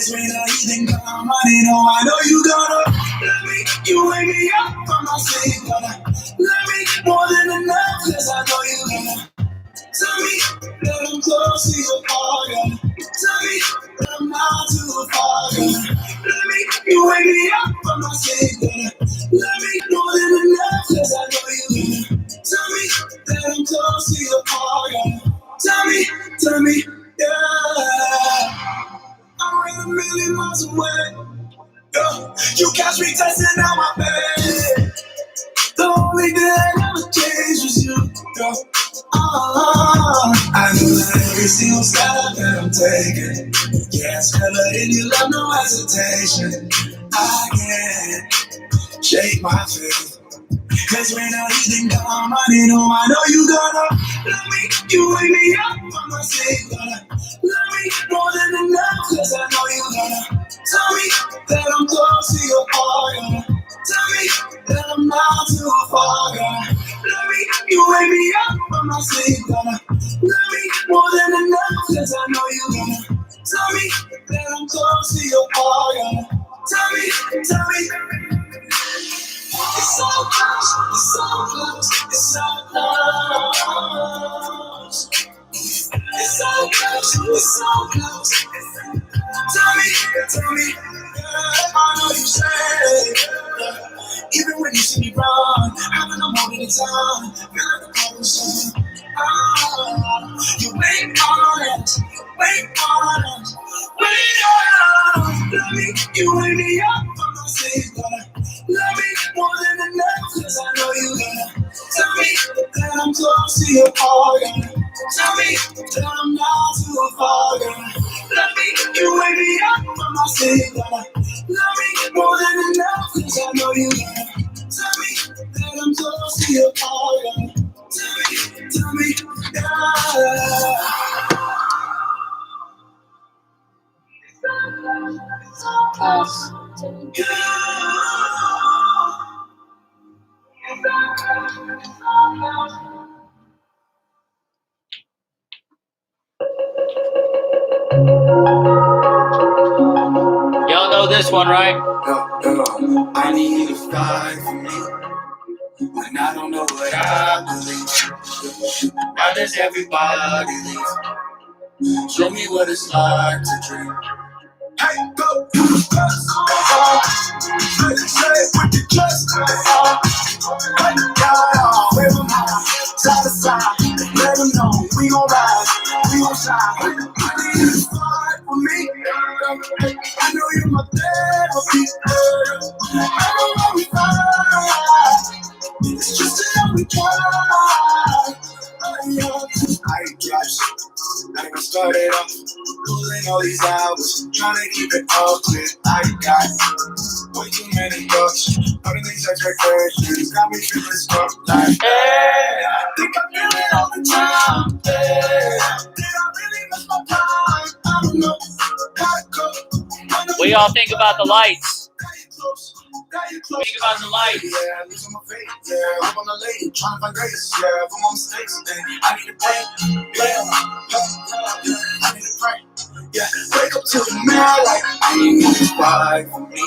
Cause when I even got my money, no, I know you gonna love me. You wake me up from my sleep, gonna love me more than enough. Cause I know you gonna tell me that I'm close to your heart, gonna tell me that I'm not too far, gonna love me. You wake me up from my sleep, gonna love me more than enough. Cause I know you gonna tell me that I'm close to your heart, gonna tell me, yeah. I'm a million miles away. You catch me testing out my bed. The only thing I never changed was you. I know that every single step that I'm taking, yeah, it's never in your love, no hesitation. I can't shake my faith. Cause when I even got my money, no, I know you gonna love me. You wake me up from my sleep, gonna love me more than enough. Cause I know you gonna tell me that I'm close to your heart, gonna tell me that I'm not too far, gonna love me. You wake me up from my sleep, gonna love me more than enough. Cause I know you gonna tell me that I'm close to your heart, gonna tell me. It's so close, it's so close, it's so close. It's so close, it's so close. Tell me, I know you say, even when you see me wrong, having a moment in time, feel like the problem's solved. You wait on it, wait on it, wait on it. Love me, you wake me up from my sleep, gonna love me more than enough. Cause I know you gonna tell me that I'm close to your heart, gonna tell me that I'm not too far, gonna love me, you wake me up from my sleep, gonna love me more than enough. Cause I know you gonna tell me that I'm close to your heart, gonna tell me, yeah. Close to you. Y'all know this one, right? I need you to fight for me when I don't know what I believe. Why does everybody leave? Show me what it's like to dream. Hey, go, say it with the chest. Hey, y'all, wave them high, side to side. Let them know we gon' rise, we gon' shine. I need you to fight for me. I know you're my therapy. I don't know we fight. It's just how we try. I ain't judged. I ain't started off losing all these hours, trying to keep it all clear. I got way too many thoughts. All of these expectations got me feeling stuck. Like, hey, I think I feel it all the time. Hey, did I really miss my time? I don't know. What y'all think about the lights? Think about the lights. Yeah, losing my faith. Yeah, I'm on the lane, trying to find grace. Yeah, for my mistakes. I need to pray. Yeah, I need to pray. Yeah, wake up to the mirror like I need you to fight for me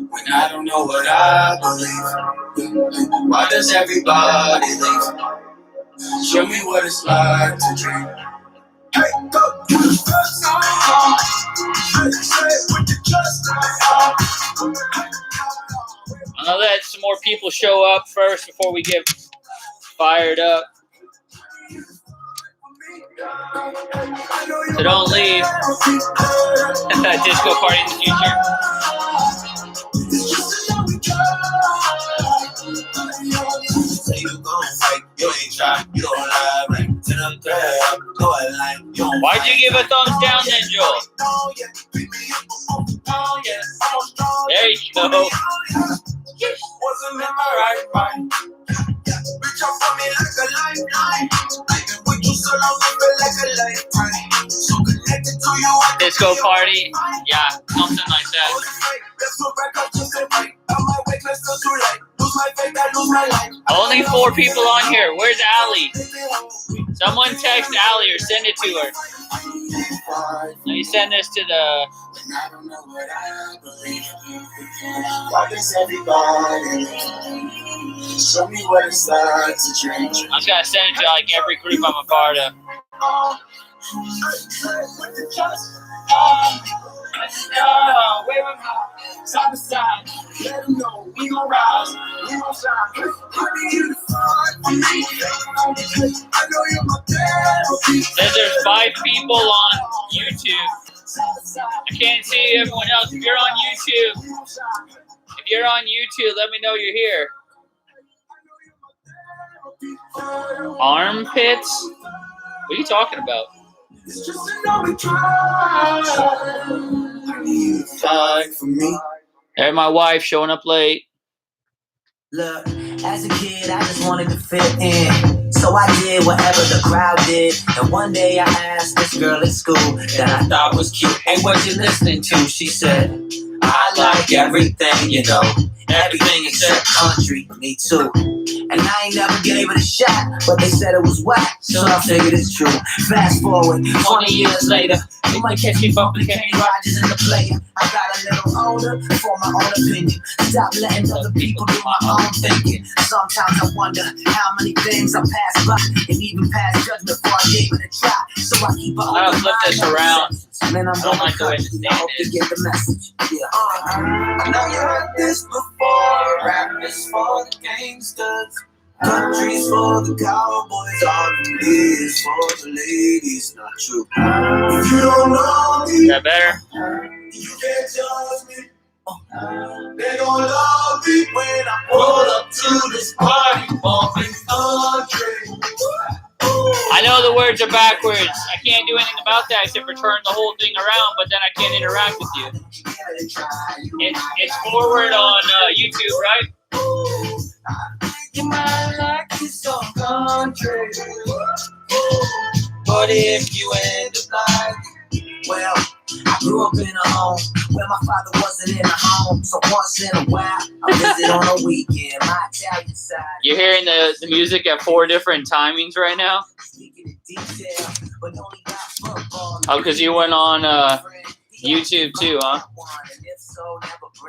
when I don't know what I believe. Why does everybody leave? Show me what it's like to dream. Hey, go. I'm gonna let some more people show up first before we get fired up. So don't leave. Disco party in the future. Say you gon' fight, you ain't try, you don't lie, right? To them thread, go a line, you don't. Why'd you give a thumbs down then, Joel? There you go. Wasn't in my right mind. Reach out for me like a lifeline. I've been with you so long, I feel like a lifetime. So connected to you. Disco party? Yeah, something like that. Only 4 people on here. Where's Allie? Someone text Allie or send it to her. Let me send this to the... Show me what it's like to drink. I'm just gonna send it to like every group I'm a part of. Side to side, let them know we gon' rise, we gon' shine. I need you to fight for me. I know you're my therapy. There's 5 people on YouTube. I can't see everyone else. If you're on YouTube, let me know you're here. Armpits? What are you talking about? It's just another try. I need you to fight for me. There's my wife showing up late. Look, as a kid, I just wanted to fit in. So I did whatever the crowd did. And one day I asked this girl at school that I thought was cute, "Hey, what you listening to?" She said, "I like everything, you know. Everything except country." Me too. And I ain't never gave it a shot, but they said it was whack, so I figured it's true. Fast forward, 20 years later, you might catch me bumping Kenny Rogers in the player. I got a little older for my own opinion. Stop letting other people do my own thinking. Sometimes I wonder how many things I passed by and even passed judgment before I gave it a try. So I keep on. I'll flip this around. Man, I'm I don't like the way the stand I hope you is. get the message. Yeah. I know you heard this before. Rap is for the gangsters. Country's for the cowboys. R&B is for the ladies. Not true. If you don't know me, Is that better? you can't judge me. They gon' love me when I pull up to this party bumping country. I know the words are backwards. I can't do anything about that except for turn the whole thing around, but then I can't interact with you. It's forward on YouTube, right? You might like this song country, but if you end up like, Well, I grew up in a home where my father wasn't in the home. So once in a while, I visit on a weekend. My Italian side. You're hearing the music at 4 different timings right now? Oh, because you went on YouTube too, huh?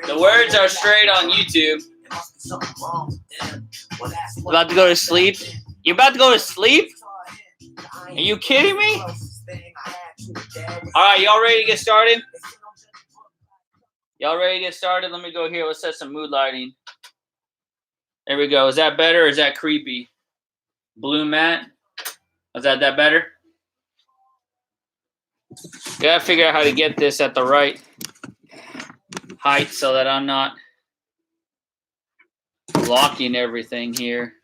The words are straight on YouTube. About to go to sleep? You about to go to sleep? Are you kidding me? All right, y'all ready to get started? Y'all ready to get started? Let me go here. Let's set some mood lighting. There we go. Is that better or is that creepy? Blue matte? Is that better? Gotta figure out how to get this at the right height so that I'm not blocking everything here.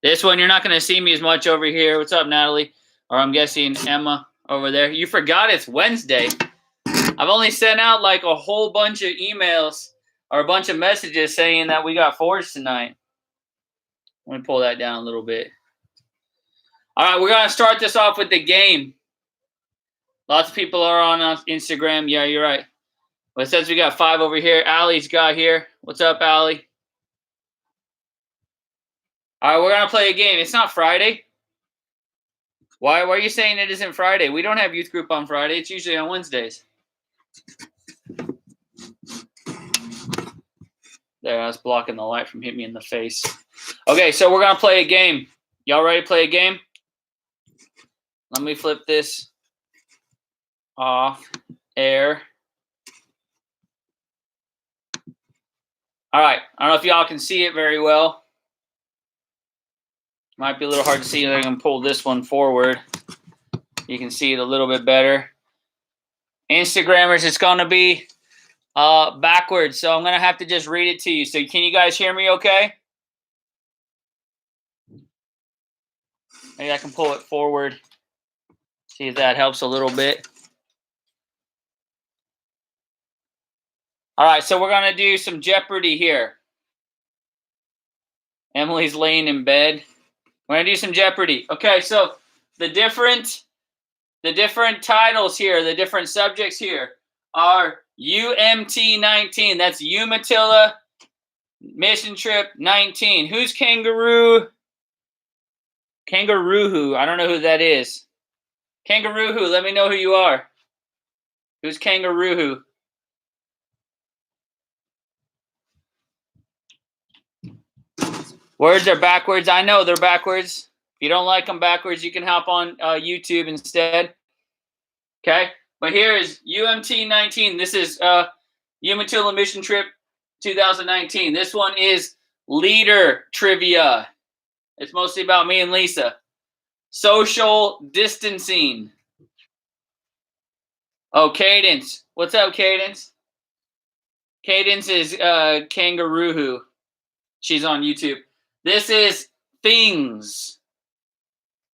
This one, you're not going to see me as much over here. What's up, Natalie? Or I'm guessing Emma over there. You forgot it's Wednesday. I've only sent out like a whole bunch of emails or a bunch of messages saying that we got Forge tonight. Let me pull that down a little bit. All right, we're going to start this off with the game. Lots of people are on Instagram. Yeah, you're right. Well, it says we got 5 over here. Allie's got here. What's up, Allie? All right, we're going to play a game. It's not Friday. Why are you saying it isn't Friday? We don't have youth group on Friday. It's usually on Wednesdays. There, I was blocking the light from hitting me in the face. Okay, so we're going to play a game. Y'all ready to play a game? Let me flip this off air. All right, I don't know if y'all can see it very well. Might be a little hard to see. I'm going to pull this one forward. You can see it a little bit better. Instagrammers, it's going to be backwards, so I'm going to have to just read it to you. So can you guys hear me okay? Maybe I can pull it forward. See if that helps a little bit. All right, so we're going to do some Jeopardy here. Emily's laying in bed. We're going to do some Jeopardy. Okay, so the different titles here, the different subjects here are UMT19. That's Umatilla Mission Trip 19. Who's Kangaroo? Kangaroo-hoo. I don't know who that is. Kangaroo-hoo, let me know who you are. Who's Kangaroo-hoo? Words are backwards. I know they're backwards. If you don't like them backwards, you can hop on YouTube instead. Okay? But here is UMT 19. This is Umatilla Mission Trip 2019. This one is leader trivia. It's mostly about me and Lisa. Social distancing. Oh, Cadence. What's up, Cadence? Cadence is Kangaroo-hoo. She's on YouTube. This is things.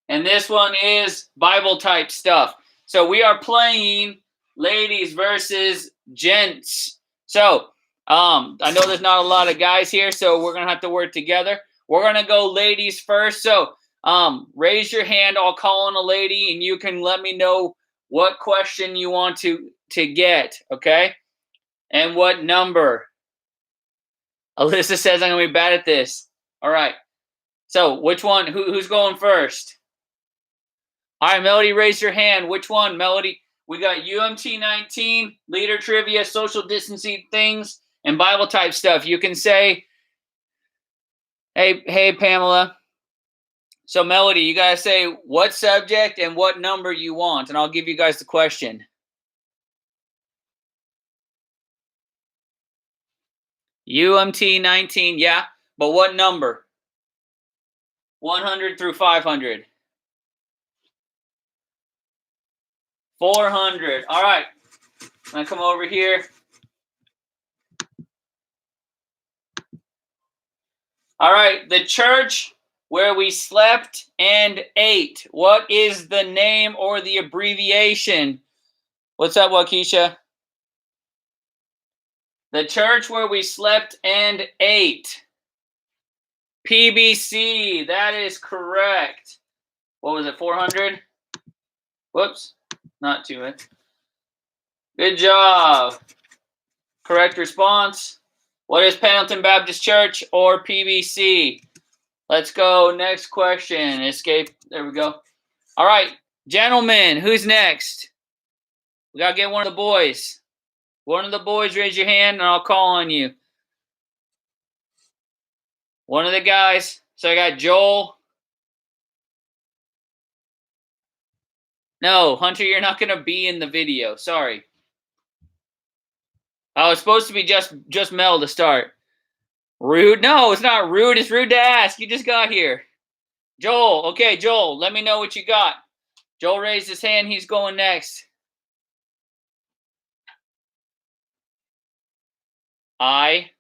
And this one is Bible type stuff. So we are playing ladies versus gents. So I know there's not a lot of guys here, so we're going to have to work together. We're going to go ladies first. So raise your hand. I'll call on a lady, and you can let me know what question you want to get, okay? And what number. Alyssa says I'm going to be bad at this. All right. So which one? Who's going first? All right, Melody, raise your hand. Which one, Melody? We got UMT 19, leader trivia, social distancing things, and Bible type stuff. You can say, hey, Pamela. So, Melody, you got to say what subject and what number you want, and I'll give you guys the question. UMT 19, yeah, but what number? 100 through 500. 400. All right. I'm going to come over here. All right. The church where we slept and ate. What is the name or the abbreviation? What's up, Waukesha? The church where we slept and ate. PBC. That is correct. What was it, 400? Whoops. Not too much. Good job. Correct response. What is Pendleton Baptist Church or PBC? Let's go. Next question. Escape. There we go. All right. Gentlemen, who's next? We got to get one of the boys. One of the boys, raise your hand, and I'll call on you. One of the guys. So I got Joel. No, Hunter, you're not going to be in the video. Sorry. Oh, it's supposed to be just Mel to start. Rude? No, it's not rude. It's rude to ask. You just got here. Joel. Okay, Joel, let me know what you got. Joel raised his hand. He's going next. I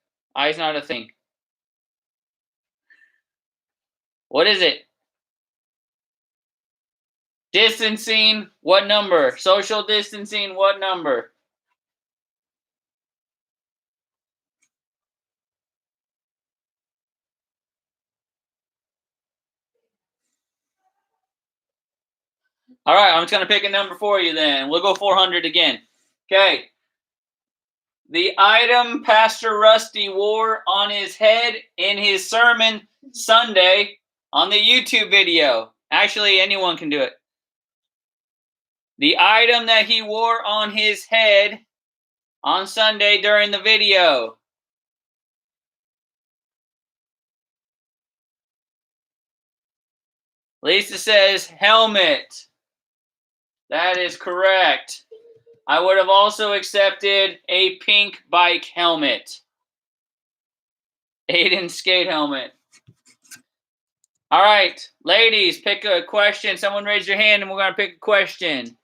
is not a thing. What is it? Distancing, what number? Social distancing, what number? All right, I'm just going to pick a number for you then. We'll go 400 again. Okay. The item Pastor Rusty wore on his head in his sermon Sunday on the YouTube video. Actually, anyone can do it. The item that he wore on his head on Sunday during the video. Lisa says helmet. That is correct. I would have also accepted a pink bike helmet. Aiden skate helmet. All right, ladies, pick a question. Someone raise your hand and we're going to pick a question.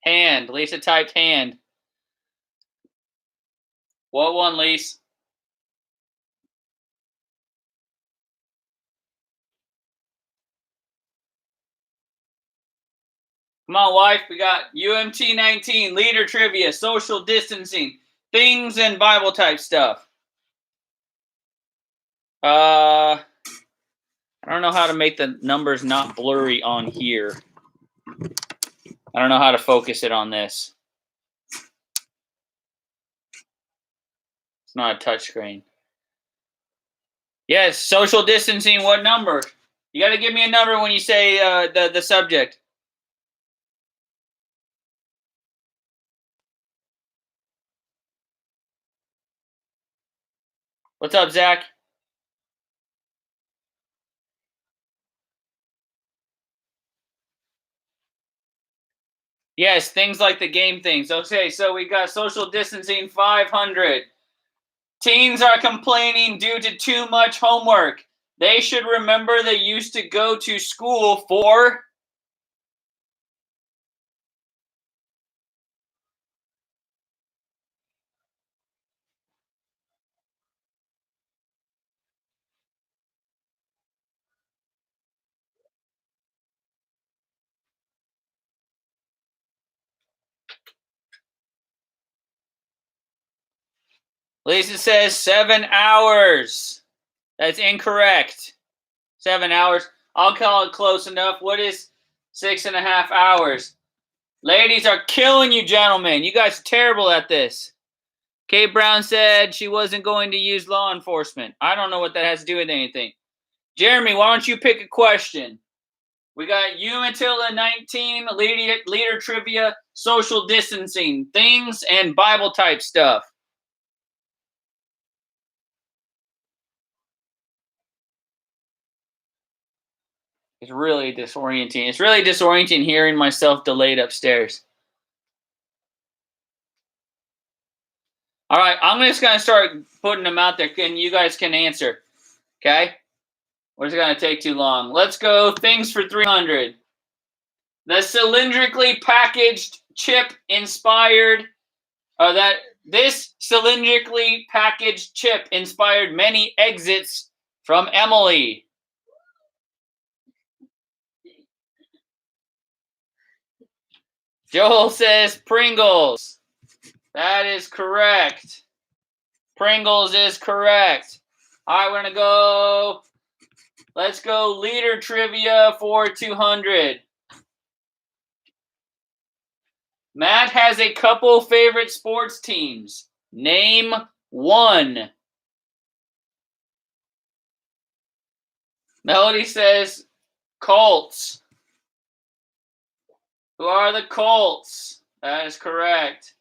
Hand. Lisa typed hand. What one, Lisa? Come on, wife. We got UMT 19, leader trivia, social distancing, things and Bible type stuff. I don't know how to make the numbers not blurry on here. I don't know how to focus it on this. It's not a touchscreen. Yes, social distancing, what number? You got to give me a number when you say the subject. What's up, Zach? Yes, things like the game things. Okay, so we got social distancing 500. Teens are complaining due to too much homework. They should remember they used to go to school for... Lisa says 7 hours. That's incorrect. 7 hours. I'll call it close enough. What is 6.5 hours? Ladies are killing you, gentlemen. You guys are terrible at this. Kate Brown said she wasn't going to use law enforcement. I don't know what that has to do with anything. Jeremy, why don't you pick a question? We got you until the 19, leader trivia, social distancing, things, and Bible type stuff. It's really disorienting. It's really disorienting hearing myself delayed upstairs. All right, I'm just going to start putting them out there, and you guys can answer. Okay? Or it's going to take too long. Let's go things for 300. The cylindrically packaged chip inspired, this cylindrically packaged chip inspired many exits from Emily. Joel says Pringles. That is correct. Pringles is correct. All right, we're going to go. Let's go leader trivia for 200. Matt has a couple favorite sports teams. Name one. Melody says Colts. Who are the Colts? That is correct.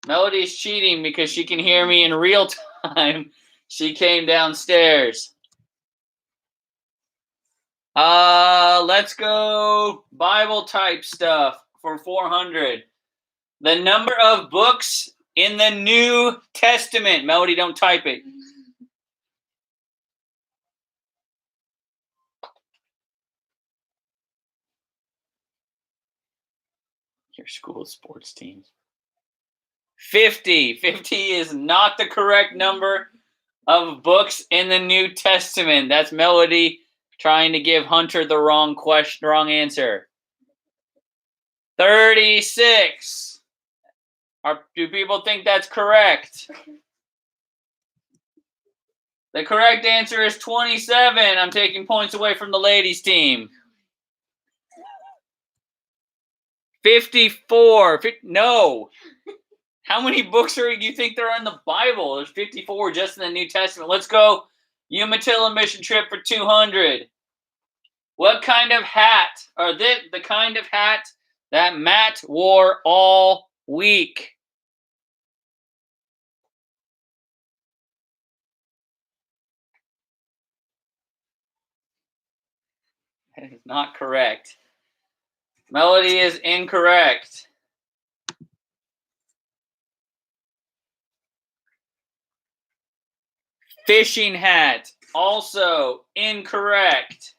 Melody's cheating because she can hear me in real time. She came downstairs. Let's go Bible type stuff for 400. The number of books in the New Testament. Melody, don't type it. Your school sports teams. 50. 50 is not the correct number of books in the New Testament. That's Melody trying to give Hunter the wrong answer. 36. Do people think that's correct? The correct answer is 27. I'm taking points away from the ladies' team. 54. No. How many books do you think there are in the Bible? There's 54 just in the New Testament. Let's go Umatilla mission trip for 200. What kind of hat, or the kind of hat that Matt wore all week? That is not correct. Melody is incorrect. Fishing hat, also incorrect.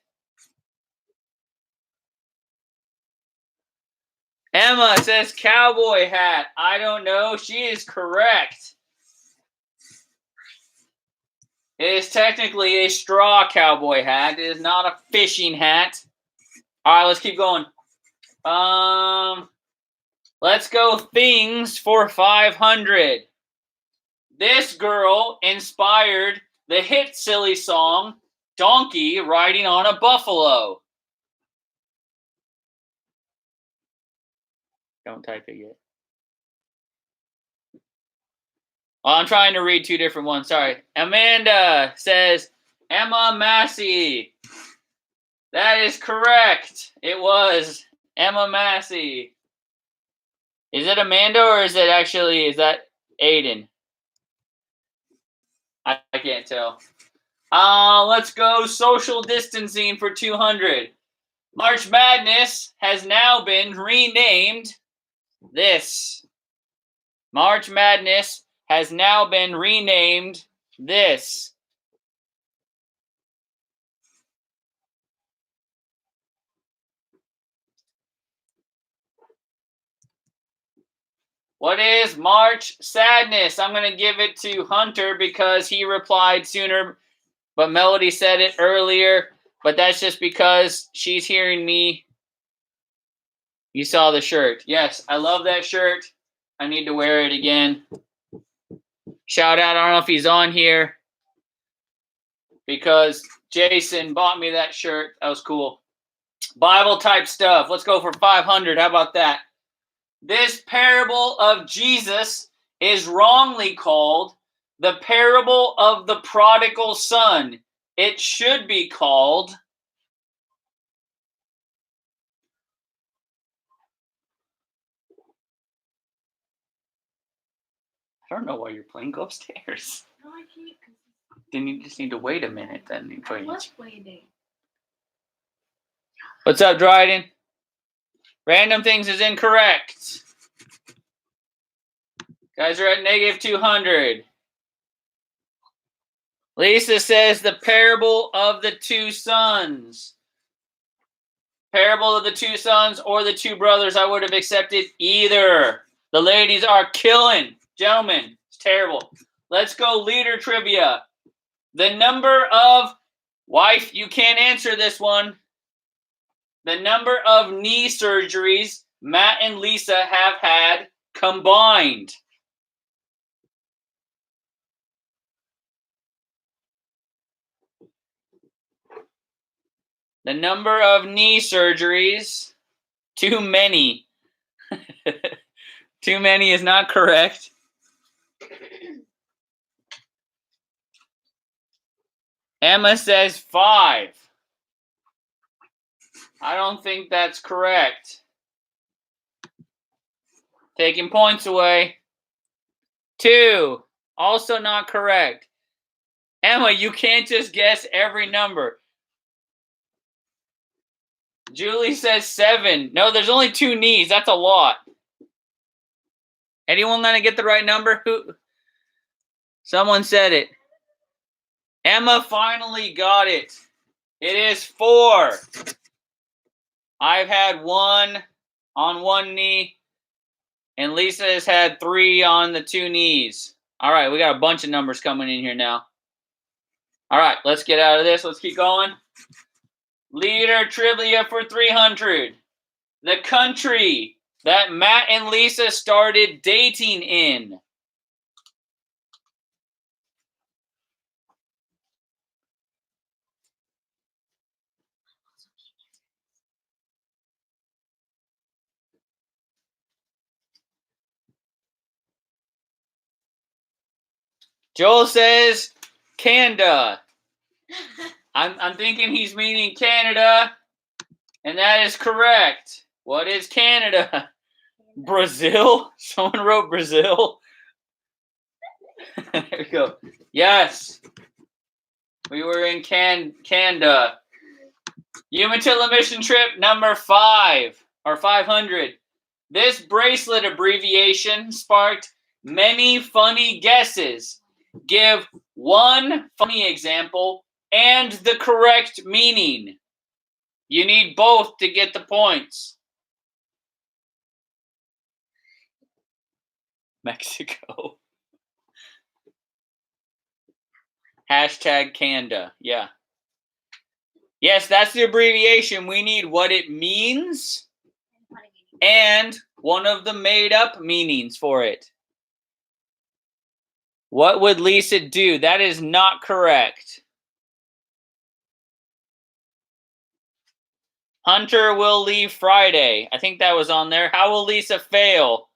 Emma says cowboy hat. I don't know. She is correct. It is technically a straw cowboy hat. It is not a fishing hat. All right, let's keep going. Let's go things for 500. This girl inspired the hit silly song donkey riding on a buffalo. Don't type it yet. Oh, I'm trying to read two different ones. Sorry. Amanda says Emma Massey. That is correct. It was Emma Massey. Is it Amanda or is that Aiden? I can't tell. Let's go social distancing for 200. March Madness has now been renamed this. March Madness has now been renamed this. What is March Sadness? I'm going to give it to Hunter because he replied sooner, but Melody said it earlier. But that's just because she's hearing me. You saw the shirt. Yes, I love that shirt. I need to wear it again. Shout out, I don't know if he's on here, because Jason bought me that shirt. That was cool. Bible type stuff. Let's go for 500. How about that? This parable of Jesus is wrongly called the parable of the prodigal son. It should be called I don't know why you're playing. Go upstairs. No, I can't. Then you just need to wait a minute. Then I was waiting. What's up, Dryden? Random things is incorrect. Guys are at negative 200. Lisa says the parable of the two sons. Parable of the two sons or the two brothers. I would have accepted either. The ladies are killing. Gentlemen, it's terrible. Let's go leader trivia. The number of, wife, you can't answer this one. The number of knee surgeries Matt and Lisa have had combined. The number of knee surgeries, too many. Too many is not correct. Emma says 5. I don't think that's correct. Taking points away. 2. Also not correct. Emma, you can't just guess every number. Julie says 7. No, there's only 2 knees. That's a lot. Anyone gonna get the right number? Who? Someone said it. Emma finally got it. It is 4. I've had 1 on one knee, and Lisa has had 3 on the 2 knees. All right, we got a bunch of numbers coming in here now. All right, let's get out of this. Let's keep going. Leader trivia for 300. The country that Matt and Lisa started dating in. Joel says Canada. I'm thinking he's meaning Canada, and that is correct. What is Canada? Brazil? Someone wrote Brazil. There we go. Yes. We were in Canada. Umatilla mission trip number 5 or 500. This bracelet abbreviation sparked many funny guesses. Give one funny example and the correct meaning. You need both to get the points. Mexico. Hashtag Canada. Yeah. Yes, that's the abbreviation. We need what it means and one of the made-up meanings for it. What would Lisa do? That is not correct. Hunter will leave Friday. I think that was on there. How will Lisa fail?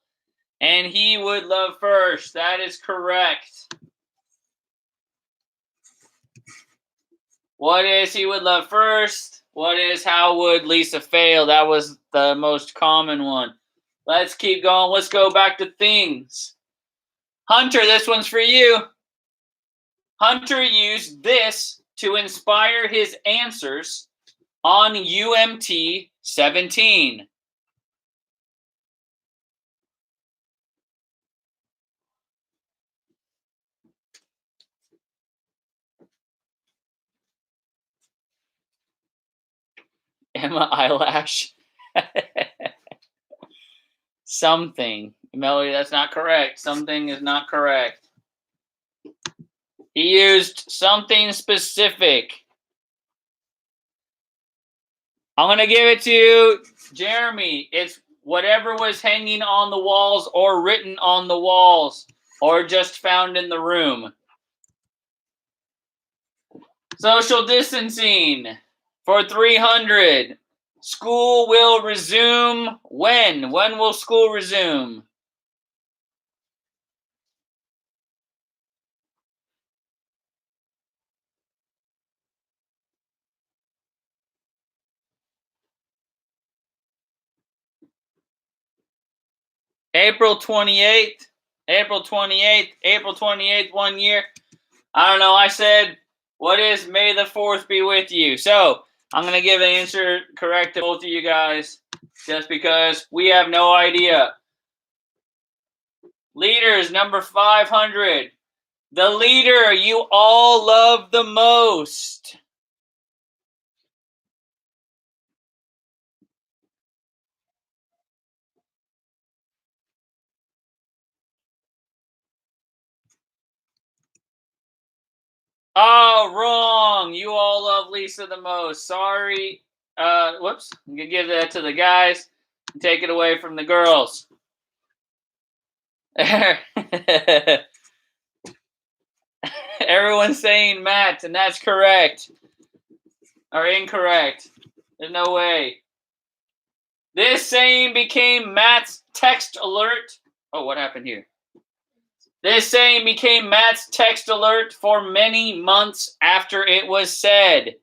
And he would love first. That is correct. What is he would love first? What is how would Lisa fail? That was the most common one. Let's keep going. Let's go back to things. Hunter, this one's for you. Hunter used this to inspire his answers on UMT 17. Emma Eyelash. Something. Melody, that's not correct. Something is not correct. He used something specific. I'm going to give it to Jeremy. It's whatever was hanging on the walls or written on the walls or just found in the room. Social distancing for 300. School will resume when? When will school resume? April 28th. April 28th. April 28th, 1 year. I don't know. I said, what is May the 4th be with you? So I'm going to give an answer correct to both of you guys just because we have no idea. Leaders, number 500. The leader you all love the most. Oh, wrong. You all love Lisa the most. Sorry. Whoops. I'm going to give that to the guys and take it away from the girls. Everyone's saying Matt, and that's correct. Or incorrect. There's no way. This saying became Matt's text alert. Oh, what happened here? This saying became Matt's text alert for many months after it was said.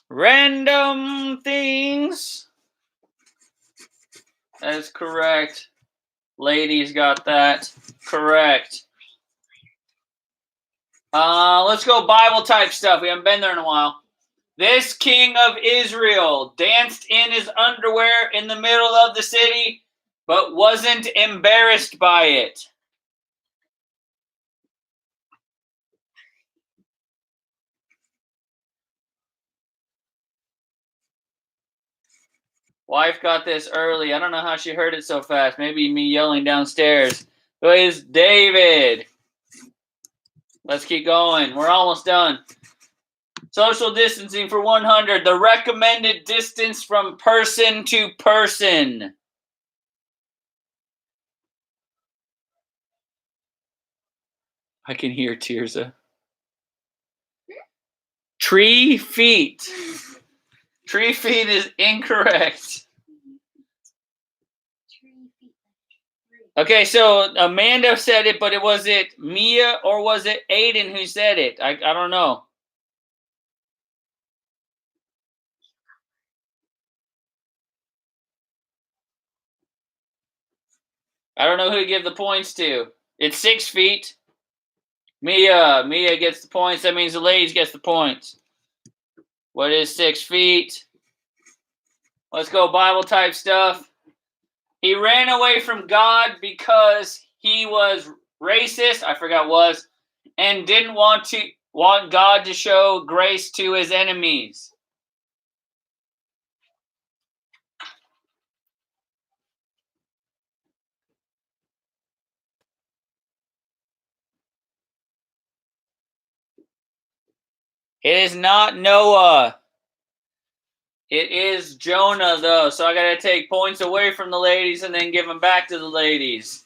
Random things. That is correct. Ladies got that correct. Let's go Bible type stuff. We haven't been there in a while. This king of Israel danced in his underwear in the middle of the city, but wasn't embarrassed by it. Wife got this early. I don't know how she heard it so fast. Maybe me yelling downstairs. Who is David? Let's keep going. We're almost done. Social distancing for 100. The recommended distance from person to person. I can hear Tirza. 3 feet. 3 feet is incorrect. Okay, so Amanda said it, but was it Mia or was it Aiden who said it? I don't know. I don't know who to give the points to. It's 6 feet. Mia gets the points. That means the ladies gets the points. What is 6 feet? Let's go Bible type stuff. He ran away from God because he was racist. I forgot was, and didn't want God to show grace to his enemies. It is not Noah. It is Jonah, though. So I got to take points away from the ladies and then give them back to the ladies.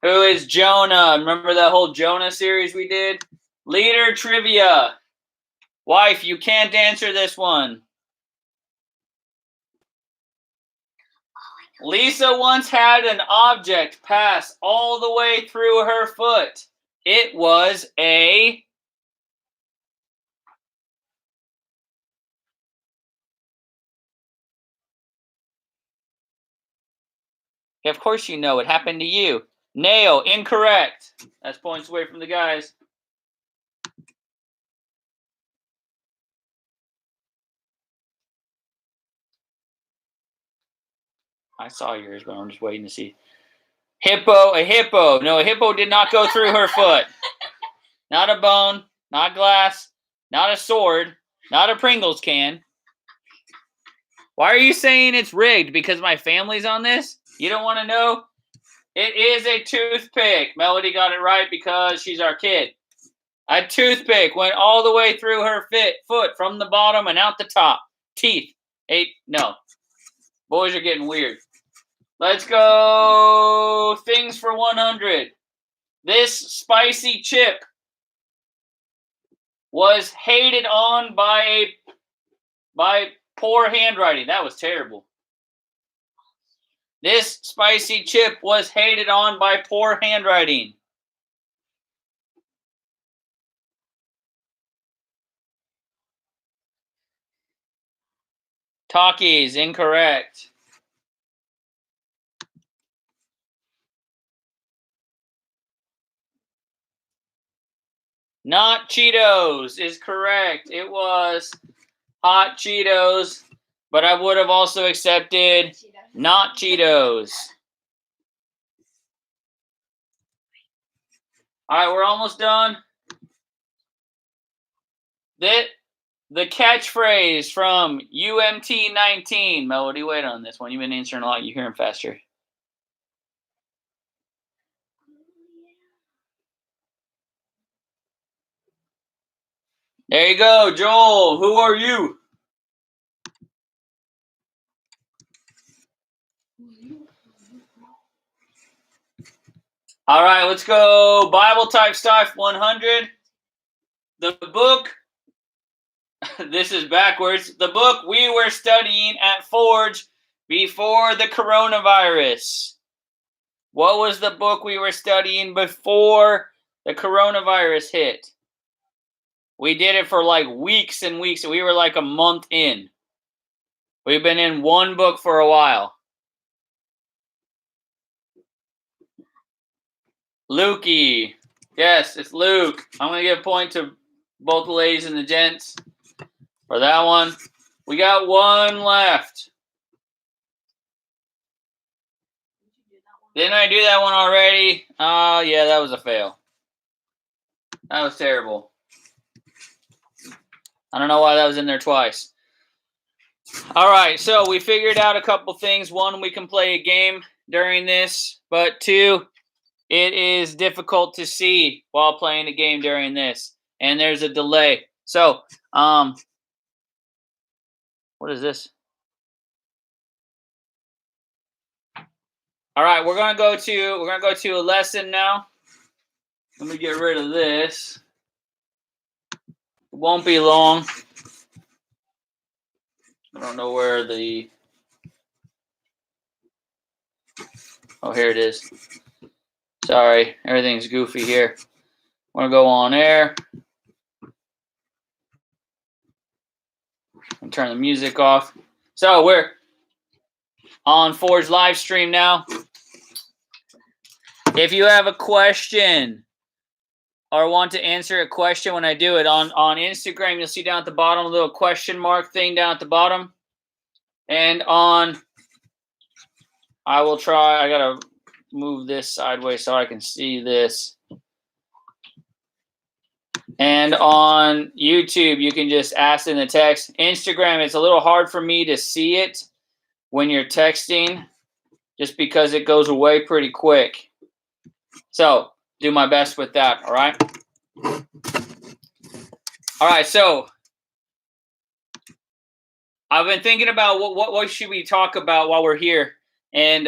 Who is Jonah? Remember that whole Jonah series we did? Leader trivia. Wife, you can't answer this one. Lisa once had an object pass all the way through her foot. It was a... Of course you know. It happened to you. Nail. Incorrect. That's points away from the guys. I saw yours, but I'm just waiting to see. Hippo. A hippo. No, a hippo did not go through her foot. Not a bone. Not glass. Not a sword. Not a Pringles can. Why are you saying it's rigged? Because my family's on this? You don't want to know? It is a toothpick. Melody got it right because she's our kid. A toothpick went all the way through her foot from the bottom and out the top. Teeth. No. Boys are getting weird. Let's go things for 100. This spicy chip was hated on by poor handwriting. That was terrible. This spicy chip was hated on by poor handwriting. Takis, incorrect. Not Cheetos is correct. It was hot Cheetos, but I would have also accepted not Cheetos. All right, we're almost done. The catchphrase from UMT 19. Melody, wait on this one. You've been answering a lot. You hear him faster. There you go, Joel. Who are you? All right, let's go. Bible type stuff 100. The book, this is backwards. The book we were studying at Forge before the coronavirus. What was the book we were studying before the coronavirus hit? We did it for like weeks and weeks. We were like a month in. We've been in one book for a while. Lukey. Yes, it's Luke. I'm going to give a point to both the ladies and the gents for that one. We got one left. Didn't I do that one already? Yeah, that was a fail. That was terrible. I don't know why that was in there twice. All right, so we figured out a couple things. One, we can play a game during this, but two, it is difficult to see while playing a game during this, and there's a delay. So, what is this? All right, we're gonna go to a lesson now. Let me get rid of this. It won't be long. I don't know where the... Oh, here it is. Sorry, everything's goofy here. I'm gonna go on air. And turn the music off. So we're on Forge LiveStream now. If you have a question or want to answer a question when I do it on Instagram, you'll see down at the bottom a little question mark thing down at the bottom. And on, I will try, I gotta move this sideways so I can see this. And on YouTube, you can just ask in the text. Instagram, it's a little hard for me to see it when you're texting just because it goes away pretty quick. So, do my best with that, all right? All right, so I've been thinking about what should we talk about while we're here. And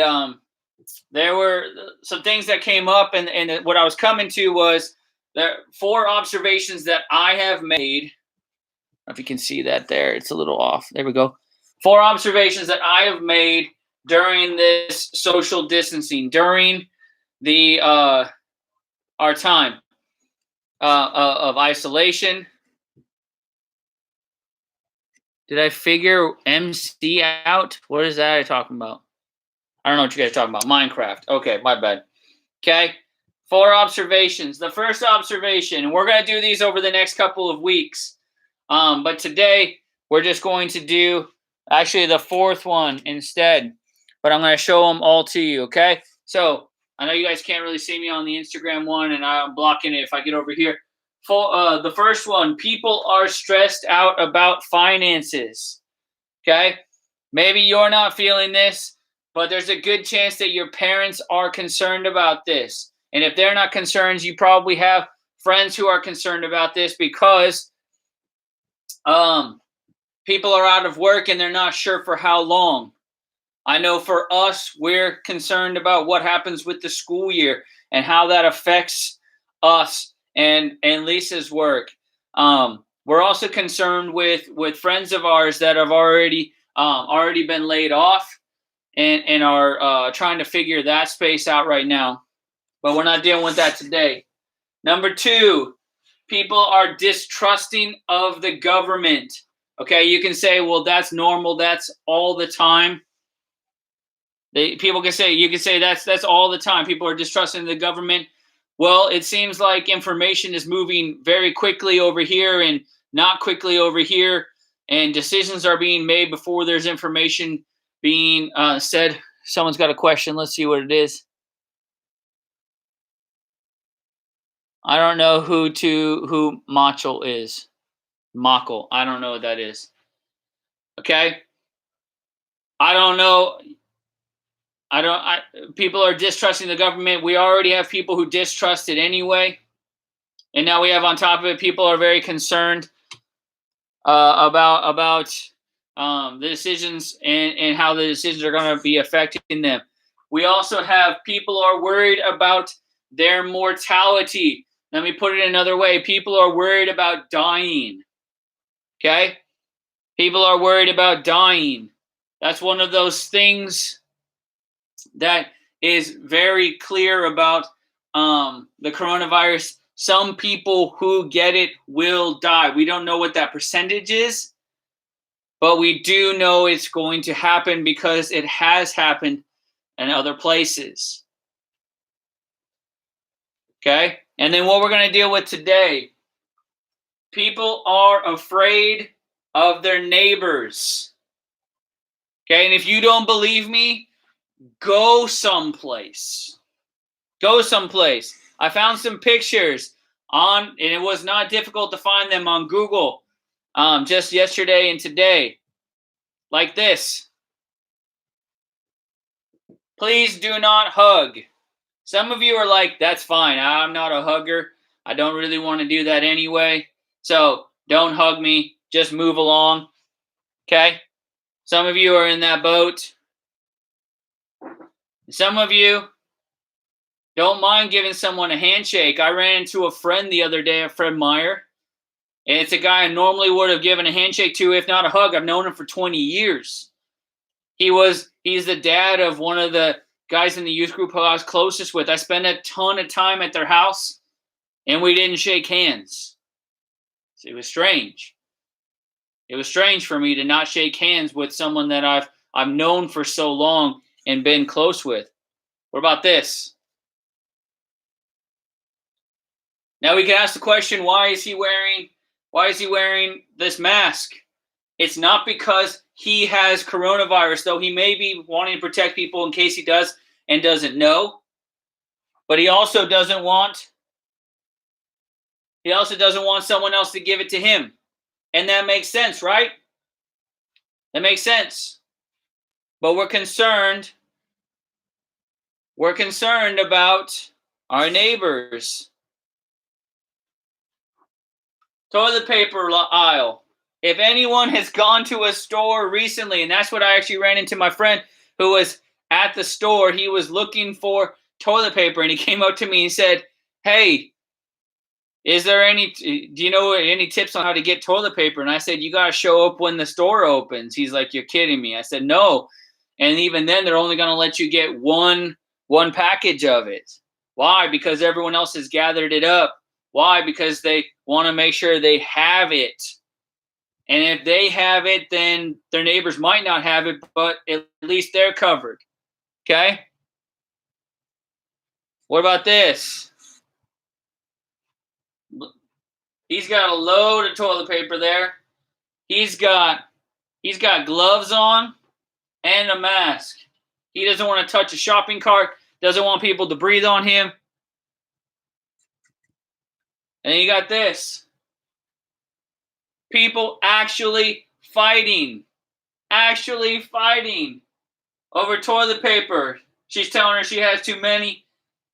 there were some things that came up, and what I was coming to was there 4 observations that I have made. I don't know if you can see that there. It's a little off. There we go. 4 observations that I have made during this social distancing, during the our time of isolation. Did I figure MC out? What is that talking about? I don't know what you guys are talking about. Minecraft. Okay, my bad. Okay, 4 observations. The first observation, and we're going to do these over the next couple of weeks. But today, we're just going to do actually the 4th one instead. But I'm going to show them all to you, okay? So, I know you guys can't really see me on the Instagram one, and I'm blocking it if I get over here. The first one, people are stressed out about finances, okay? Maybe you're not feeling this, but there's a good chance that your parents are concerned about this. And if they're not concerned, you probably have friends who are concerned about this because people are out of work and they're not sure for how long. I know for us, we're concerned about what happens with the school year and how that affects us and Lisa's work. We're also concerned with friends of ours that have already been laid off and are trying to figure that space out right now. But we're not dealing with that today. Number 2, people are distrusting of the government. Okay, you can say, well, that's normal. That's all the time. You can say that's all the time. People are distrusting the government. Well, it seems like information is moving very quickly over here and not quickly over here, and decisions are being made before there's information being said. Someone's got a question. Let's see what it is. I don't know who Machel is. Machel. I don't know what that is. Okay. I don't know. People are distrusting the government. We already have people who distrust it anyway. And now we have on top of it, people are very concerned about the decisions and how the decisions are going to be affecting them. We also have people are worried about their mortality. Let me put it another way. People are worried about dying. Okay? People are worried about dying. That's one of those things that is very clear about the coronavirus. Some people who get it will die. We don't know what that percentage is, but we do know it's going to happen because it has happened in other places. Okay? And then what we're going to deal with today, people are afraid of their neighbors. Okay? And if you don't believe me, go someplace. Go someplace. I found some pictures and it was not difficult to find them on Google just yesterday and today. Like this. Please do not hug. Some of you are like, that's fine. I'm not a hugger. I don't really want to do that anyway. So don't hug me. Just move along. Okay? Some of you are in that boat. Some of you don't mind giving someone a handshake. I ran into a friend the other day, a Fred Meyer. And it's a guy I normally would have given a handshake to, if not a hug. I've known him for 20 years. He's the dad of one of the guys in the youth group who I was closest with. I spent a ton of time at their house, and we didn't shake hands. It was strange. It was strange for me to not shake hands with someone that I've known for so long and been close with. What about this? Now we can ask the question, why is he wearing this mask? It's not because he has coronavirus, though he may be wanting to protect people in case he does and doesn't know. But he also doesn't want someone else to give it to him. And that makes sense, right? That makes sense. But we're concerned about our neighbors. Toilet paper aisle. If anyone has gone to a store recently, and that's what I actually ran into my friend who was at the store. He was looking for toilet paper, and he came up to me and said, "Hey, is there do you know any tips on how to get toilet paper?" And I said, "You got to show up when the store opens." He's like, "You're kidding me." I said, "No." And even then, they're only going to let you get one package of it. Why? Because everyone else has gathered it up. Why? Because they want to make sure they have it. And if they have it, then their neighbors might not have it, but at least they're covered. Okay? What about this? He's got a load of toilet paper there. He's got gloves on and a mask. He doesn't want to touch a shopping cart, doesn't want people to breathe on him. And then you got this. People actually fighting over toilet paper. She's telling her she has too many.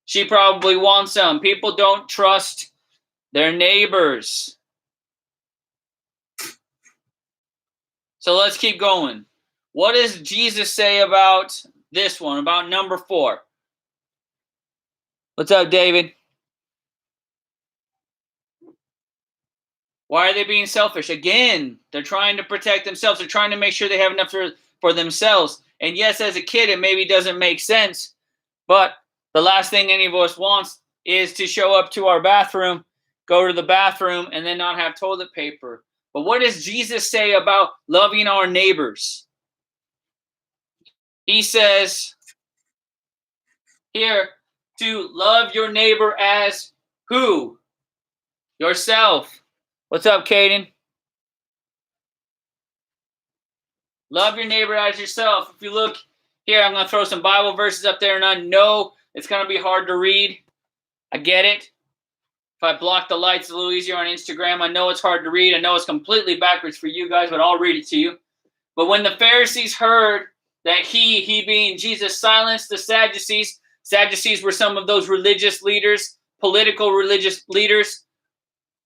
She probably wants some. People don't trust their neighbors. So let's keep going. What does Jesus say about this one, about number 4? What's up, David? Why are they being selfish? Again, they're trying to protect themselves. They're trying to make sure they have enough for themselves. And yes, as a kid, it maybe doesn't make sense. But the last thing any of us wants is to show up to our bathroom, go to the bathroom, and then not have toilet paper. But what does Jesus say about loving our neighbors? He says here to love your neighbor as who? Yourself. What's up, Caden? Love your neighbor as yourself. If you look here, I'm going to throw some Bible verses up there, and I know it's going to be hard to read. I get it. If I block the lights a little easier on Instagram, I know it's hard to read. I know it's completely backwards for you guys, but I'll read it to you. But when the Pharisees heard that he being Jesus, silenced the Sadducees. Sadducees were some of those religious leaders, political religious leaders.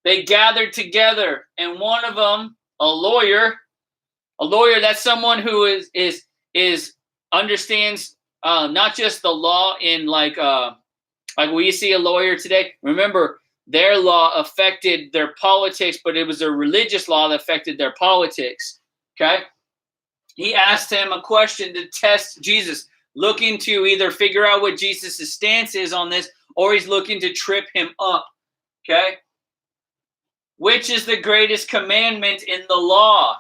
They gathered together, and one of them, a lawyer, that's someone who is understands not just the law in like we see a lawyer today. Remember, their law affected their politics, but it was a religious law that affected their politics. Okay? He asked him a question to test Jesus, looking to either figure out what Jesus' stance is on this, or he's looking to trip him up. Okay? Which is the greatest commandment in the law?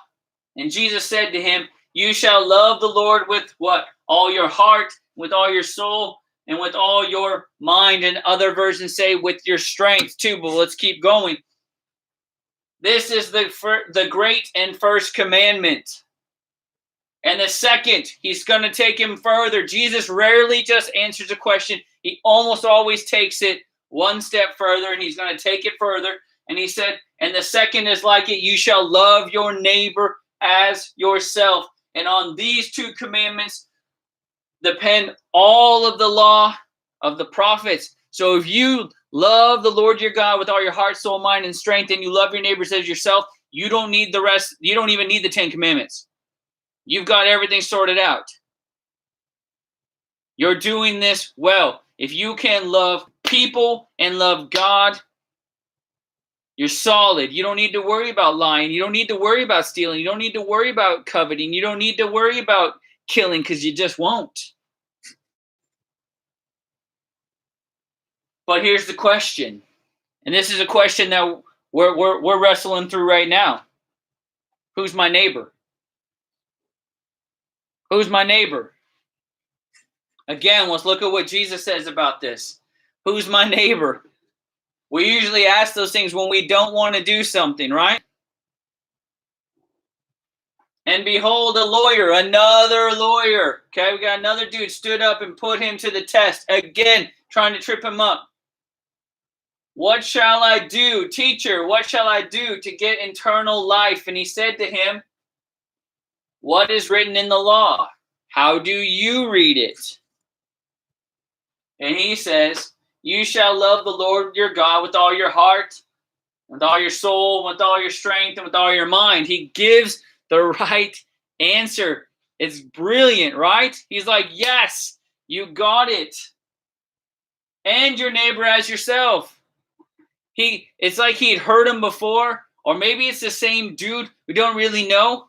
And Jesus said to him, you shall love the Lord with what? All your heart, with all your soul, and with all your mind. And other versions say with your strength too, but let's keep going. This is the great and first commandment. And the second, he's going to take him further. Jesus rarely just answers a question. He almost always takes it one step further, and he's going to take it further. And he said, and the second is like it, you shall love your neighbor as yourself. And on these two commandments depend all of the law of the prophets. So if you love the Lord your God with all your heart, soul, mind, and strength, and you love your neighbors as yourself, you don't need the rest. You don't even need the 10 commandments. You've got everything sorted out. You're doing this well. If you can love people and love God, you're solid. You don't need to worry about lying. You don't need to worry about stealing. You don't need to worry about coveting. You don't need to worry about killing, because you just won't. But here's the question. And this is a question that we're wrestling through right now. Who's my neighbor? Who's my neighbor? Again, let's look at what Jesus says about this. Who's my neighbor? We usually ask those things when we don't want to do something, right? And behold, another lawyer. Okay, we got another dude stood up and put him to the test. Again, trying to trip him up. What shall I do, teacher? What shall I do to get eternal life? And he said to him, what is written in the law? How do you read it? And he says, you shall love the Lord your God with all your heart, with all your soul, with all your strength, and with all your mind. He gives the right answer. It's brilliant, right? He's like, yes, you got it. And your neighbor as yourself. It's like he'd heard him before, or maybe it's the same dude. We don't really know.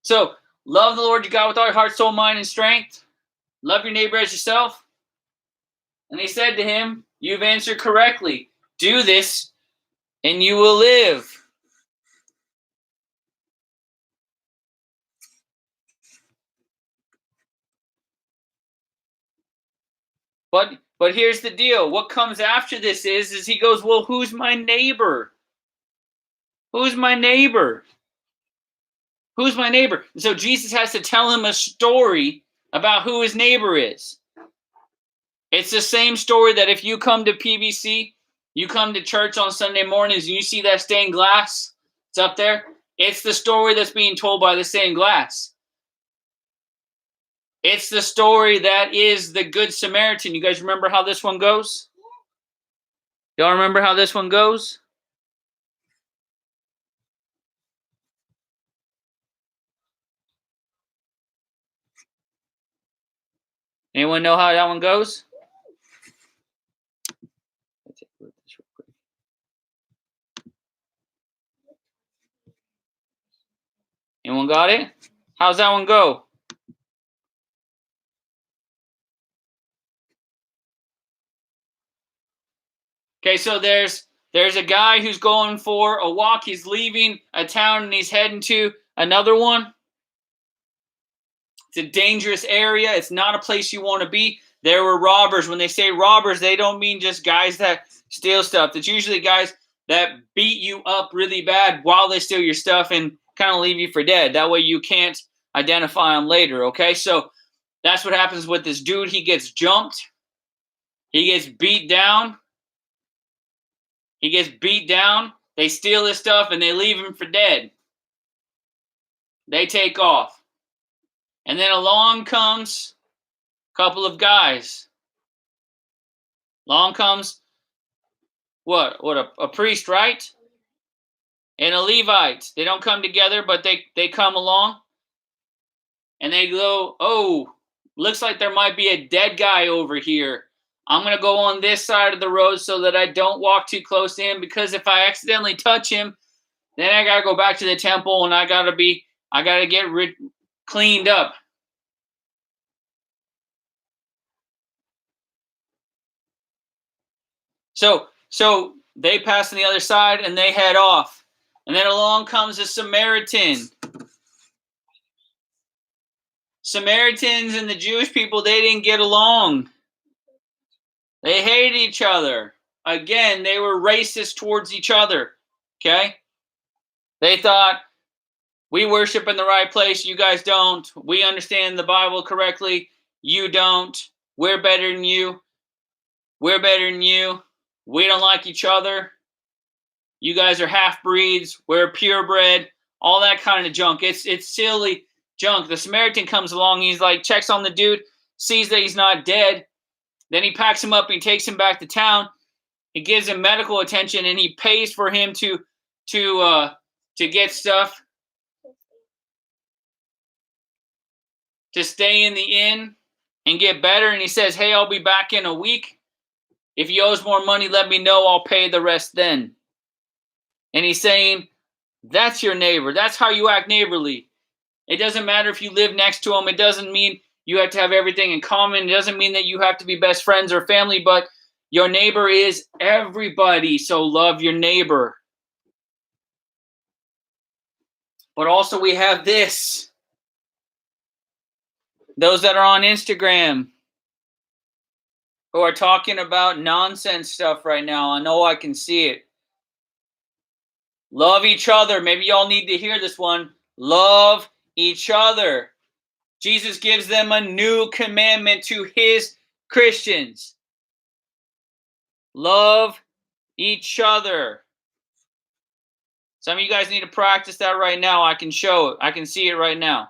So, love the Lord your God with all your heart, soul, mind, and strength. Love your neighbor as yourself. And he said to him, you've answered correctly. Do this, and you will live. But here's the deal. What comes after this is he goes, well, who's my neighbor? Who's my neighbor? Who's my neighbor? And so Jesus has to tell him a story about who his neighbor is. It's the same story that if you come to PBC, you come to church on Sunday mornings, and you see that stained glass, it's up there. It's the story that's being told by the stained glass. It's the story that is the Good Samaritan. You guys remember how this one goes? Y'all remember how this one goes? Anyone know how that one goes? Anyone got it? How's that one go? Okay, so there's a guy who's going for a walk. He's leaving a town and he's heading to another one. It's a dangerous area. It's not a place you want to be. There were robbers. When they say robbers, they don't mean just guys that steal stuff. It's usually guys that beat you up really bad while they steal your stuff and kind of leave you for dead. That way you can't identify them later, okay? So that's what happens with this dude. He gets jumped. He gets beat down. He gets beat down. They steal his stuff and they leave him for dead. They take off. And then along comes a couple of guys. Along comes a priest, right? And a Levite. They don't come together, but they come along. And they go, oh, looks like there might be a dead guy over here. I'm going to go on this side of the road so that I don't walk too close to him, because if I accidentally touch him, then I got to go back to the temple and I got to get cleaned up. So they pass on the other side and they head off. And then along comes a Samaritan. Samaritans and the Jewish people, they didn't get along. They hated each other. Again, they were racist towards each other. Okay? They thought, we worship in the right place, you guys don't. We understand the Bible correctly, you don't. We're better than you. We're better than you. We don't like each other. You guys are half-breeds. We're purebred. All that kind of junk. It's silly junk. The Samaritan comes along. He's like, checks on the dude, sees that he's not dead. Then he packs him up and he takes him back to town. He gives him medical attention and he pays for him to get stuff, to stay in the inn and get better. And he says, hey, I'll be back in a week. If he owes more money, let me know. I'll pay the rest then. And he's saying, that's your neighbor. That's how you act neighborly. It doesn't matter if you live next to him. It doesn't mean you have to have everything in common. It doesn't mean that you have to be best friends or family, but your neighbor is everybody. So love your neighbor. But also we have this. Those that are on Instagram who are talking about nonsense stuff right now. I know I can see it. Love each other. Maybe y'all need to hear this one. Love each other. Jesus gives them a new commandment to his Christians. Love each other. Some of you guys need to practice that right now. I can show it. I can see it right now.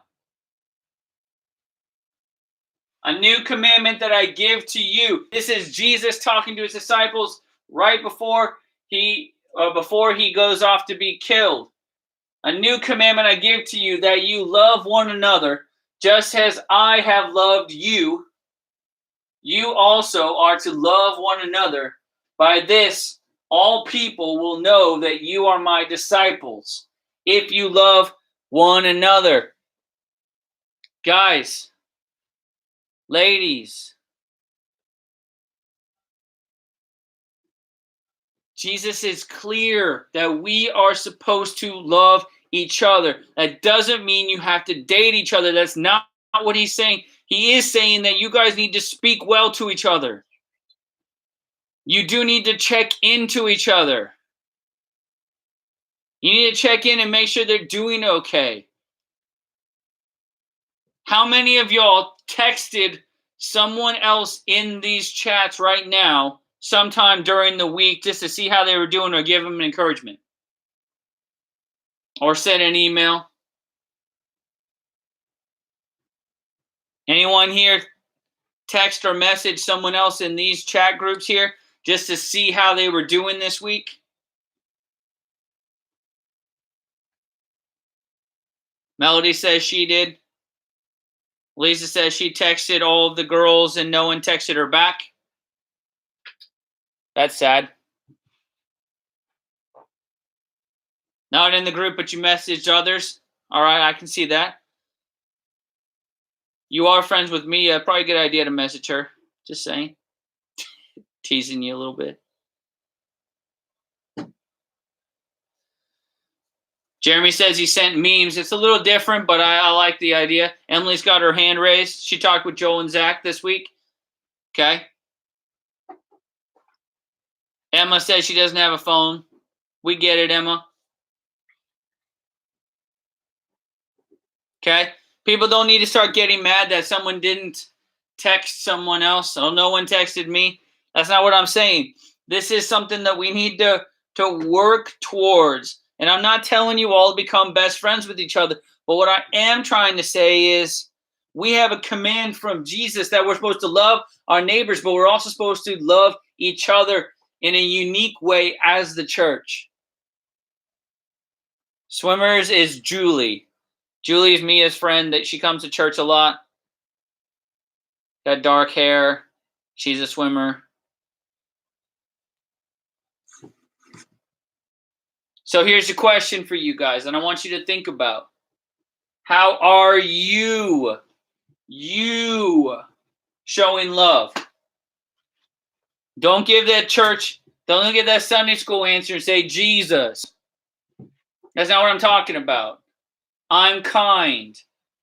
A new commandment that I give to you. This is Jesus talking to his disciples right before he goes off to be killed. A new commandment I give to you, that you love one another, just as I have loved you. You also are to love one another. By this, all people will know that you are my disciples, if you love one another. Guys, ladies, Jesus is clear that we are supposed to love each other. That doesn't mean you have to date each other. That's not what he's saying. He is saying that you guys need to speak well to each other. You do need to check into each other. You need to check in and make sure they're doing okay. How many of y'all texted someone else in these chats right now sometime during the week just to see how they were doing or give them an encouragement? Or send an email? Anyone here text or message someone else in these chat groups here just to see how they were doing this week? Melody says she did. Lisa says she texted all of the girls and no one texted her back. That's sad. Not in the group, but you messaged others. All right, I can see that. You are friends with Mia. Probably a good idea to message her. Just saying. Teasing you a little bit. Jeremy says he sent memes. It's a little different, but I like the idea. Emily's got her hand raised. She talked with Joel and Zach this week. Okay. Emma says she doesn't have a phone. We get it, Emma. Okay. People don't need to start getting mad that someone didn't text someone else. Oh, no one texted me. That's not what I'm saying. This is something that we need to work towards. And I'm not telling you all to become best friends with each other. But what I am trying to say is we have a command from Jesus that we're supposed to love our neighbors, but we're also supposed to love each other in a unique way as the church. Swimmers is Julie. Julie is Mia's friend that she comes to church a lot. Got dark hair. She's a swimmer. So here's a question for you guys, and I want you to think about. How are you showing love? Don't give that Sunday school answer and say Jesus. That's not what I'm talking about. I'm kind.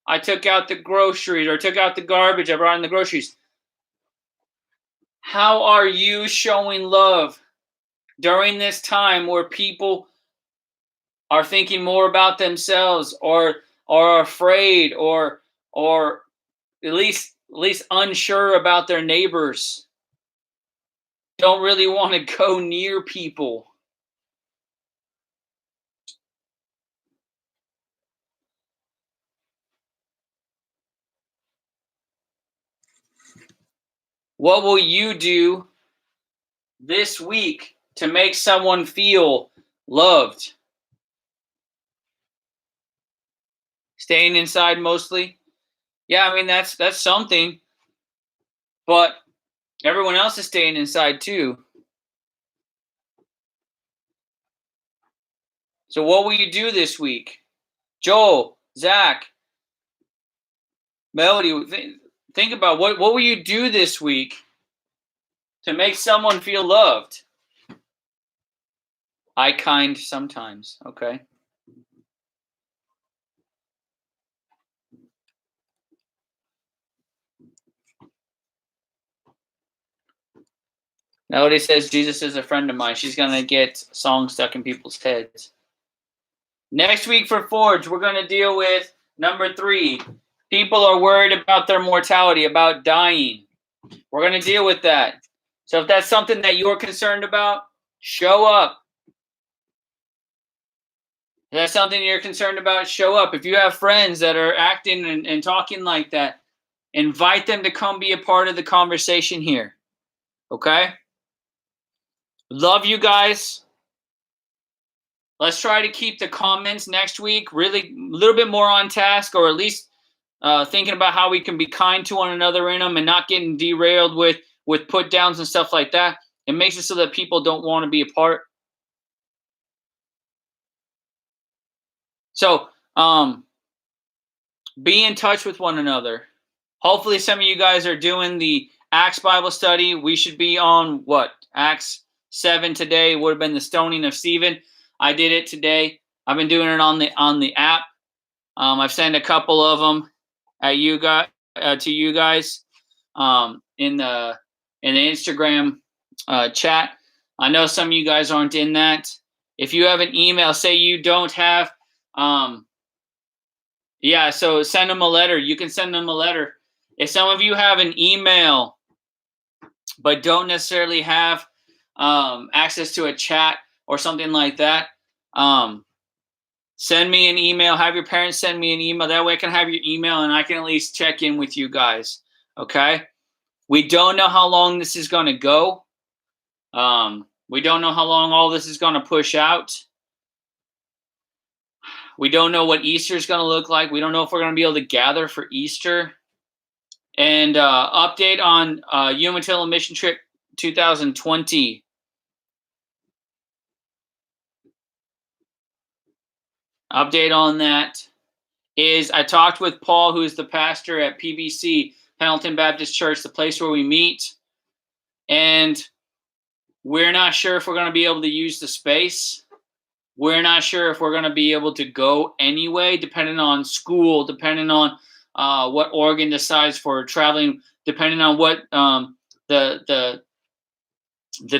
I took out the groceries or took out the garbage I brought in the groceries. How are you showing love during this time where people are thinking more about themselves or are afraid or at least unsure about their neighbors? Don't really want to go near people. What will you do this week to make someone feel loved? Staying inside mostly? Yeah, I mean, that's something. But everyone else is staying inside too. So what will you do this week? Joel, Zach, Melody, think about what will you do this week to make someone feel loved? I kind sometimes, okay? Melody says Jesus is a friend of mine. She's going to get songs stuck in people's heads. Next week for Forge, we're going to deal with number 3. People are worried about their mortality, about dying. We're going to deal with that. So if that's something that you're concerned about, show up. If that's something you're concerned about, show up. If you have friends that are acting and talking like that, invite them to come be a part of the conversation here. Okay? Love you guys. let's try to keep the comments next week really a little bit more on task, or at least thinking about how we can be kind to one another in them and not getting derailed with put downs and stuff like that. It makes it so that people don't want to be a part. So be in touch with one another. Hopefully some of you guys are doing the Acts Bible study. We should be on what? Acts 7 today would have been the stoning of Stephen. I did it today. I've been doing it on the app. I've sent a couple of them at you guys to you guys in the Instagram chat. I know some of you guys aren't in that. If you have an email, say you don't have, yeah, so send them a letter. You can send them a letter. If some of you have an email but don't necessarily have access to a chat or something like that, send me an email. Have your parents send me an email. That way I can have your email and I can at least check in with you guys. Okay? We don't know how long this is going to go. We don't know how long all this is going to push out. We don't know what Easter is going to look like. We don't know if we're going to be able to gather for Easter. And update on Umatilla Mission Trip 2020. Update on that is I talked with Paul, who's the pastor at PBC, Pendleton Baptist Church, the place where we meet. And we're not sure if we're going to be able to use the space. We're not sure if we're going to be able to go anyway, depending on school, depending on what Oregon decides for traveling, depending on what the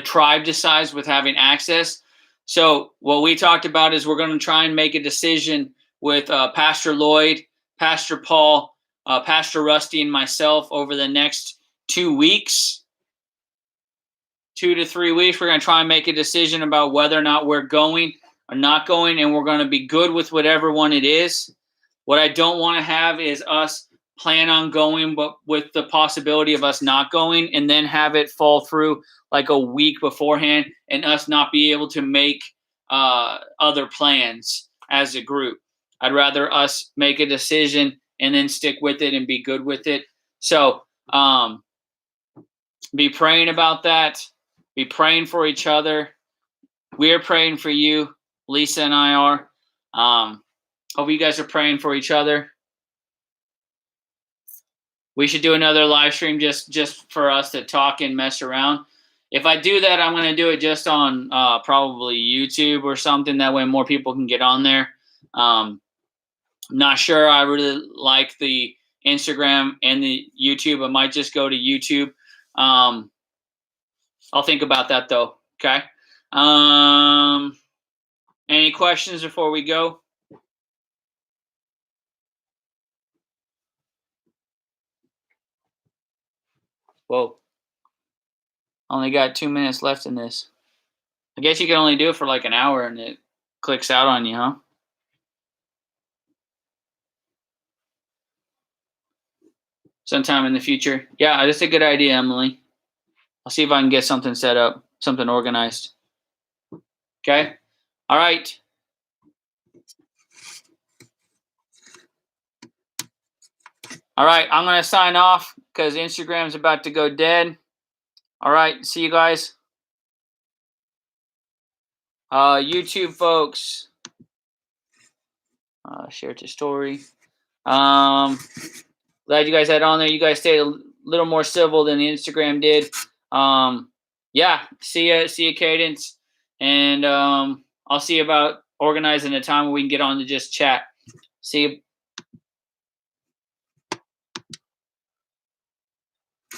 tribe decides with having access. So what we talked about is we're going to try and make a decision with Pastor Lloyd, Pastor Paul, Pastor Rusty, and myself over the next 2 weeks. 2 to 3 weeks, we're going to try and make a decision about whether or not we're going or not going, and we're going to be good with whatever one it is. What I don't want to have is us plan on going, but with the possibility of us not going, and then have it fall through like a week beforehand and us not be able to make other plans as a group. I'd rather us make a decision and then stick with it and be good with it. So be praying about that. Be praying for each other. We're praying for you. Lisa and I are. Hope you guys are praying for each other. We should do another live stream just for us to talk and mess around. If I do that, I'm going to do it just on probably YouTube or something. That way more people can get on there. I'm not sure. I really like the Instagram and the YouTube. I might just go to YouTube. I'll think about that though. Okay. Any questions before we go? Whoa. Only got 2 minutes left in this. I guess you can only do it for like an hour and it clicks out on you, huh? Sometime in the future. Yeah, that's a good idea, Emily. I'll see if I can get something set up, something organized. Okay? All right. All right, I'm going to sign off because Instagram's about to go dead. All right, see you guys. YouTube folks. Share to story. Glad you guys had on there. You guys stayed a little more civil than Instagram did. Yeah, see ya, Cadence. And I'll see about organizing a time where we can get on to just chat. See you.